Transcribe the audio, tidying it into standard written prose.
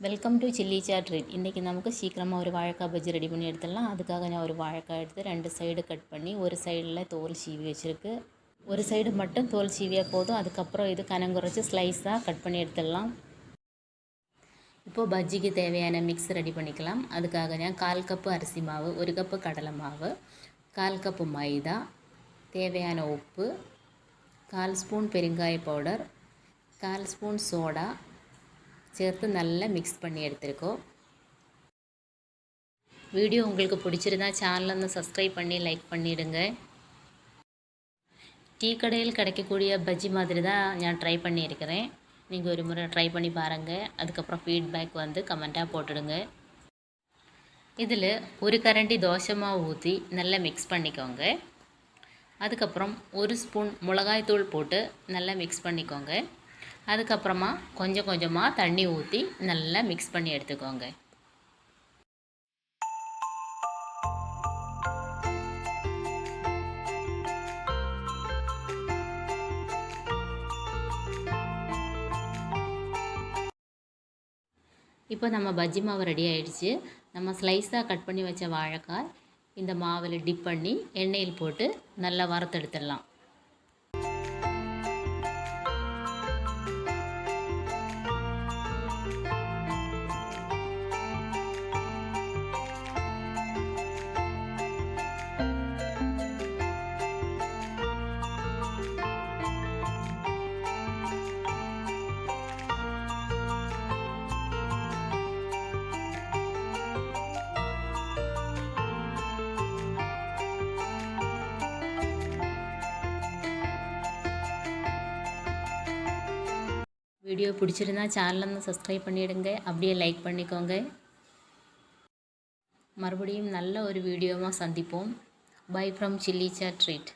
Welcome to Chilli Chaat Treat. இன்றைக்கி நமக்கு சீக்கிரமாக ஒரு வாழைக்காய் பஜ்ஜி ரெடி பண்ணி எடுத்துடலாம். அதுக்காக நான் ஒரு வாழைக்காய் எடுத்து 2 சைடு கட் பண்ணி ஒரு சைடில் தோல் சீவி வச்சுருக்கு. ஒரு சைடு மட்டும் தோல் சீவியாக போதும். அதுக்கப்புறம் இது கனங்குறைச்சி ஸ்லைஸாக கட் பண்ணி எடுத்துடலாம். இப்போது பஜ்ஜிக்கு தேவையான மிக்ஸ் ரெடி பண்ணிக்கலாம். அதுக்காக நான் 1/4 கப்பு அரிசி மாவு, 1 கப்பு கடலை மாவு, 1/4 கப்பு மைதா, தேவையான உப்பு, 1/4 ஸ்பூன் பெருங்காய பவுடர், 1/4 ஸ்பூன் சோடா சேர்த்து நல்லா மிக்ஸ் பண்ணி எடுத்துருக்கோம். வீடியோ உங்களுக்கு பிடிச்சிருந்தா சேனலை வந்து சப்ஸ்கிரைப் பண்ணி லைக் பண்ணிவிடுங்க. டீ கடையில் கிடைக்கக்கூடிய பஜ்ஜி மாதிரி தான் நான் ட்ரை பண்ணியிருக்கிறேன். நீங்கள் ஒரு முறை ட்ரை பண்ணி பாருங்கள். அதுக்கப்புறம் ஃபீட்பேக் வந்து கமெண்ட்டாக போட்டுடுங்க. இதில் ஒரு கரண்டி தோசை மாவு ஊற்றி நல்லா மிக்ஸ் பண்ணிக்கோங்க. அதுக்கப்புறம் 1 ஸ்பூன் மிளகாய்த்தூள் போட்டு நல்லா மிக்ஸ் பண்ணிக்கோங்க. அதுக்கப்புறமா கொஞ்சம் கொஞ்சமாக தண்ணி ஊற்றி நல்லா மிக்ஸ் பண்ணி எடுத்துக்கோங்க. இப்போ நம்ம பஜ்ஜி மாவு ரெடி ஆகிடுச்சு. நம்ம ஸ்லைஸாக கட் பண்ணி வச்ச வாழைக்காய் இந்த மாவில் டிப் பண்ணி எண்ணெயில் போட்டு நல்லா வறுத்தெடுத்துடலாம். வீடியோ பிடிச்சிருந்தா சேனலை வந்து சப்ஸ்கிரைப் பண்ணிவிடுங்க. அப்படியே லைக் பண்ணிக்கோங்க. மறுபடியும் நல்ல ஒரு வீடியோவாக சந்திப்போம். Bye from Chilli Chaat treat.